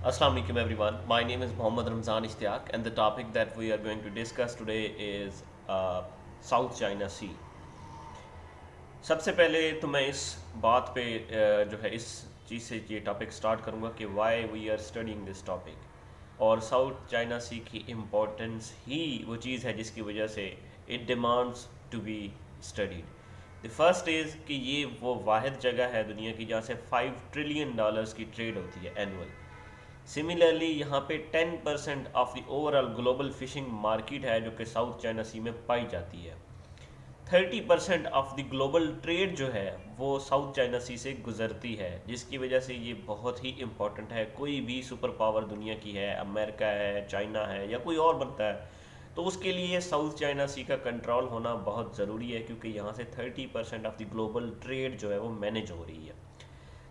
Assalamu alaikum everyone. My name is Mohammad Ramzan Ishtiaq and the topic that we are going to discuss today is South China Sea. सबसे पहले तो मैं इस बात पे जो है इस चीज़ से ये टॉपिक स्टार्ट करूँगा कि why we are studying this topic और साउथ चाइना सी की इम्पोर्टेंस ही वो चीज़ है जिसकी वजह से it demands to be studied. The first is कि ये वो वाहिद जगह है दुनिया की जहाँ से $5 ट्रिलियन की ट्रेड होती है एनुअल। सिमिलरली यहाँ पे 10% of the overall global fishing market है जो कि साउथ चाइना सी में पाई जाती है। 30% ऑफ द ग्लोबल ट्रेड जो है वो साउथ चाइना सी से गुजरती है, जिसकी वजह से ये बहुत ही इम्पॉर्टेंट है। कोई भी सुपर पावर दुनिया की है, अमेरिका है, चाइना है या कोई और बनता है, तो उसके लिए साउथ चाइना सी का कंट्रोल होना बहुत ज़रूरी है, क्योंकि यहाँ से 30% ऑफ द ग्लोबल ट्रेड जो है वो मैनेज हो रही है।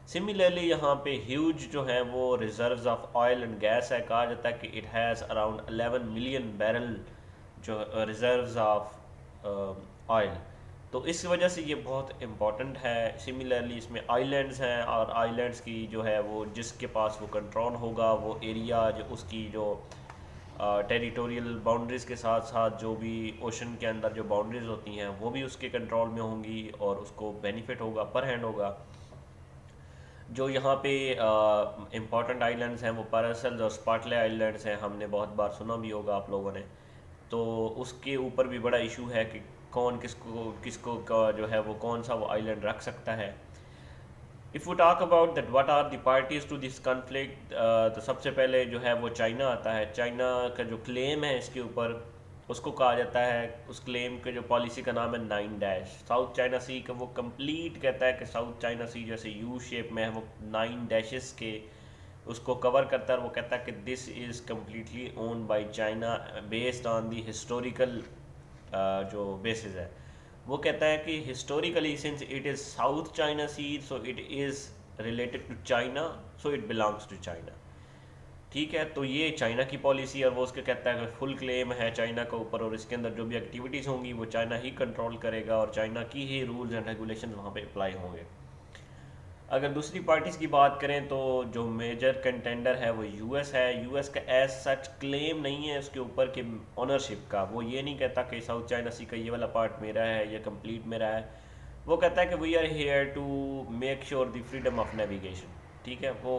सिमिलरली यहाँ पे ह्यूज जो है वो reserves of oil and gas है। कहा जाता है कि it has around 11 million barrel जो रिजर्व्स ऑफ ऑयल, तो इस वजह से ये बहुत इम्पॉर्टेंट है। सिमिलरली इसमें आइलैंड्स हैं और आइलैंड्स की जो है वो जिसके पास वो कंट्रोल होगा वो एरिया जो उसकी जो टेरिटोरियल बाउंड्रीज़ के साथ साथ जो भी ओशन के अंदर जो बाउंड्रीज़ होती हैं वो भी उसके कंट्रोल में होंगी और उसको बेनिफिट होगा, पर हैंड होगा। जो यहाँ पे इम्पॉर्टेंट आइलैंड्स हैं वो पैरासेल्स और स्पार्टले आइलैंड्स हैं, हमने बहुत बार सुना भी होगा आप लोगों ने। तो उसके ऊपर भी बड़ा इशू है कि कौन किसको किसको का जो है वो कौन सा वो आइलैंड रख सकता है। If you talk about that what are the parties to this conflict, तो सबसे पहले जो है वो चाइना आता है। चाइना का जो क्लेम है इसके ऊपर, उसको कहा जाता है, उस क्लेम के जो पॉलिसी का नाम है 9 डैश। साउथ चाइना सी का वो कंप्लीट कहता है कि साउथ चाइना सी जैसे यू शेप में है, वो 9 डैशेस के उसको कवर करता है। वो कहता है कि this is completely owned by China based on the historical जो बेसिस है। वो कहता है कि historically since it is South China Sea so it is related to China, so it belongs to China. ठीक है, तो ये चाइना की पॉलिसी और वो उसके कहता है कि फुल क्लेम है चाइना के ऊपर और इसके अंदर जो भी एक्टिविटीज़ होंगी वो चाइना ही कंट्रोल करेगा और चाइना की ही रूल्स एंड रेगुलेशन वहाँ पे अप्लाई होंगे। अगर दूसरी पार्टीज़ की बात करें तो जो मेजर कंटेंडर है वो यूएस है। यूएस का एज सच क्लेम नहीं है उसके ऊपर कि ऑनरशिप का, वो ये नहीं कहता कि साउथ चाइना सी का ये वाला पार्ट मेरा है या कंप्लीट मेरा है। वो कहता है कि we are here to make sure the freedom of navigation. ठीक है, वो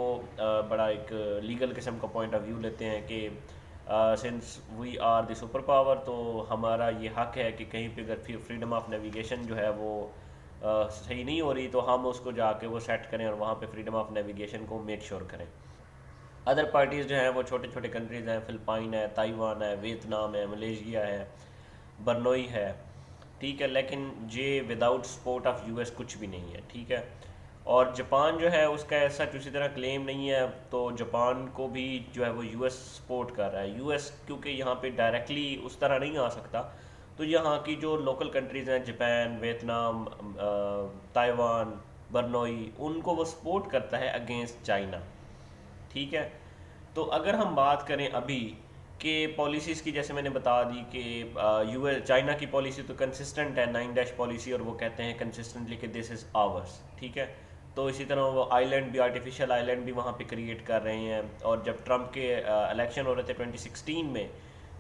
बड़ा एक लीगल किस्म का पॉइंट ऑफ व्यू लेते हैं कि since we are the super power, तो हमारा ये हक है कि कहीं पे अगर फ्रीडम ऑफ नेविगेशन जो है वो सही नहीं हो रही तो हम उसको जाके वो सेट करें और वहाँ पे फ्रीडम ऑफ नेविगेशन को मेक श्योर करें। अदर पार्टीज़ जो हैं वो छोटे छोटे कंट्रीज़ हैं, फ़िलिपाइन है, ताइवान है, वियतनाम है, मलेशिया है, बर्नोई है। ठीक है, लेकिन ये विदाउट सपोर्ट ऑफ यूएस कुछ भी नहीं है। ठीक है, और जापान जो है उसका ऐसा किसी तरह क्लेम नहीं है, तो जापान को भी जो है वो यूएस सपोर्ट कर रहा है। यूएस क्योंकि यहाँ पे डायरेक्टली उस तरह नहीं आ सकता, तो यहाँ की जो लोकल कंट्रीज़ हैं जापान, वियतनाम, ताइवान, बर्नोई, उनको वो सपोर्ट करता है अगेंस्ट चाइना। ठीक है, तो अगर हम बात करें अभी के पॉलिसीज़ की, जैसे मैंने बता दी कि यूएस चाइना की पॉलिसी तो कंसिस्टेंट है 9 डैश पॉलिसी, और वो कहते हैं कंसिस्टेंटली कि दिस इज़ आवर्स। ठीक है, तो इसी तरह वो आइलैंड भी, आर्टिफिशियल आइलैंड भी वहाँ पे क्रिएट कर रहे हैं। और जब ट्रम्प के इलेक्शन हो रहे थे 2016 में,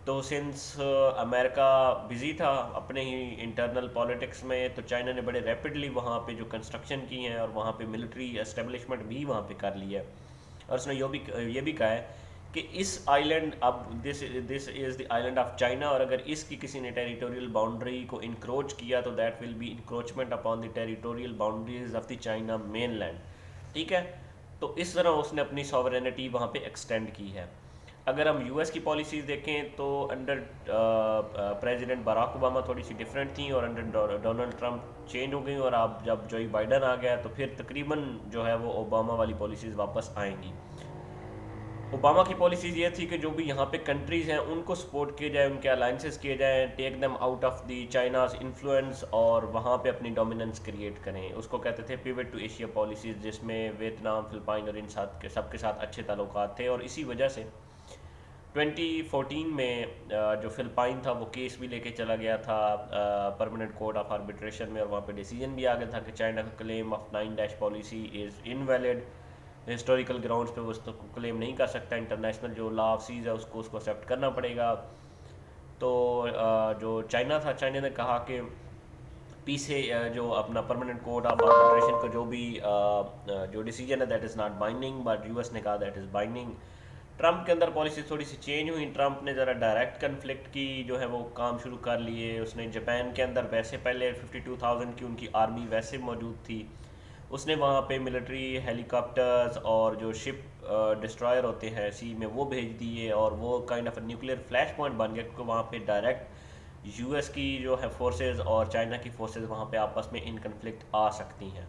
तो सिंस अमेरिका बिज़ी था अपने ही इंटरनल पॉलिटिक्स में, तो चाइना ने बड़े रैपिडली वहाँ पे जो कंस्ट्रक्शन की हैं और वहाँ पे मिलिट्री एस्टेब्लिशमेंट भी वहाँ पे कर लिया है। और उसने ये भी कहा है कि इस आइलैंड, अब this this is the island of China, और अगर इसकी किसी ने टेरिटोरियल बाउंड्री को इंक्रोच किया तो that will be encroachment upon the territorial boundaries of the China main land. ठीक है, तो इस तरह उसने अपनी सॉवरेनिटी वहाँ पे एक्सटेंड की है। अगर हम यूएस की पॉलिसीज़ देखें तो अंडर प्रेसिडेंट बराक ओबामा थोड़ी सी डिफरेंट थी और अंडर डोनाल्ड ट्रंप चेंज हो गई, और अब जब जो बाइडन आ गया तो फिर तकरीबन जो है वो ओबामा वाली पॉलिसीज़ वापस आएंगी। ओबामा की पॉलिसीज़ ये थी कि जो भी यहाँ पे कंट्रीज़ हैं उनको सपोर्ट किए जाए, उनके अलाइंसेस किए जाएँ, take them out of the China's influence और वहाँ पे अपनी डोमिनेंस क्रिएट करें। उसको कहते थे पिवट टू एशिया पॉलिसीज़, जिसमें वियतनाम, फ़िलिपाइन और इन साथ के सबके साथ अच्छे ताल्लुकात थे। और इसी वजह से 2014 में जो फ़िलिपाइन था वो केस भी लेके चला गया था परमानेंट कोर्ट ऑफ आर्बिट्रेशन में, और वहाँ पे डिसीजन भी आ गया था कि चाइना का claim of 9 dash policy is invalid. Historical grounds پہ وہ اس کو کلیم نہیں کر سکتا. انٹرنیشنل جو لا آف سیز ہے اس کو ایکسیپٹ کرنا پڑے گا. تو جو چائنا تھا، چائنا نے کہا کہ پی سے جو اپنا پرماننٹ کورٹ آف آربیٹریشن کا جو بھی جو ڈیسیجن ہے that is not binding, but U S نے کہا دیٹ از بائنڈنگ. ٹرمپ کے اندر پالیسی تھوڑی سی چینج ہوئی. ٹرمپ نے ذرا ڈائریکٹ کنفلکٹ کی جو ہے وہ کام شروع کر لیے. اس نے جاپان کے اندر ویسے پہلے 52,000 کی ان کی آرمی ویسے موجود تھی، اس نے وہاں پہ ملٹری ہیلی کاپٹرز اور جو شپ ڈسٹرائر ہوتے ہیں سی میں وہ بھیج دیے، اور وہ kind of nuclear flashpoint بن گیا، کیونکہ وہاں پہ ڈائریکٹ یو ایس کی جو ہے فورسز اور چائنا کی فورسز وہاں پہ آپس میں ان کنفلکٹ آ سکتی ہیں.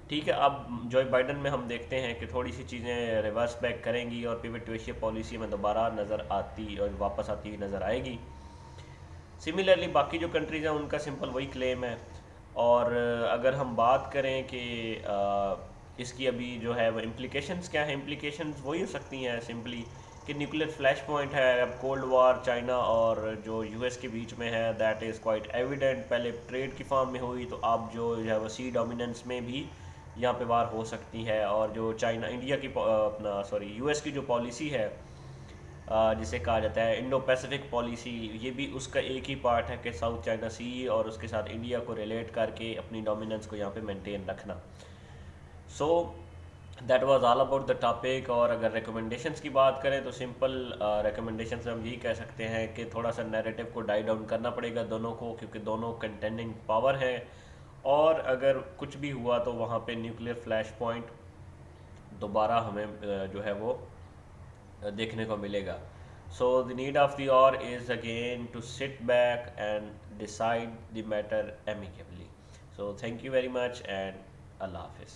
ٹھیک ہے، اب جو بائیڈن میں ہم دیکھتے ہیں کہ تھوڑی سی چیزیں ریورس بیک کریں گی اور پیوٹ ٹو ایشیا پالیسی میں دوبارہ نظر آتی اور واپس آتی ہوئی نظر آئے گی. سملرلی باقی جو کنٹریز ہیں ان کا سمپل وہی کلیم ہے. اور اگر ہم بات کریں کہ اس کی ابھی جو ہے وہ امپلیکیشنز کیا ہیں، امپلیکیشنز وہی ہو سکتی ہیں سمپلی کہ نیوکلیئر فلیش پوائنٹ ہے. اب کولڈ وار چائنا اور جو یو ایس کے بیچ میں ہے دیٹ از کوائٹ ایویڈنٹ. پہلے ٹریڈ کی فارم میں ہوئی، تو اب جو ہے وہ سی ڈومیننس میں بھی یہاں پہ وار ہو سکتی ہے. اور جو چائنا انڈیا کی اپنا یو ایس کی جو پالیسی ہے جسے کہا جاتا ہے انڈو پیسیفک پالیسی، یہ بھی اس کا ایک ہی پارٹ ہے کہ ساؤتھ چائنا سی اور اس کے ساتھ انڈیا کو ریلیٹ کر کے اپنی ڈومیننس کو یہاں پہ مینٹین رکھنا. So that was all about the topic. اور اگر ریکمنڈیشنس کی بات کریں تو سمپل ریکمنڈیشنس میں ہم یہی کہہ سکتے ہیں کہ تھوڑا سا نیریٹو کو ڈائی ڈاؤن کرنا پڑے گا دونوں کو، کیونکہ دونوں کنٹینڈنگ پاور ہیں. اور اگر کچھ بھی ہوا تو وہاں پہ نیوکلیئر فلیش پوائنٹ دوبارہ ہمیں جو ہے وہ دیکھنے کو ملے گا. سو دی need of the hour is again to sit back and decide the matter amicably. So thank you very much and اللہ حافظ.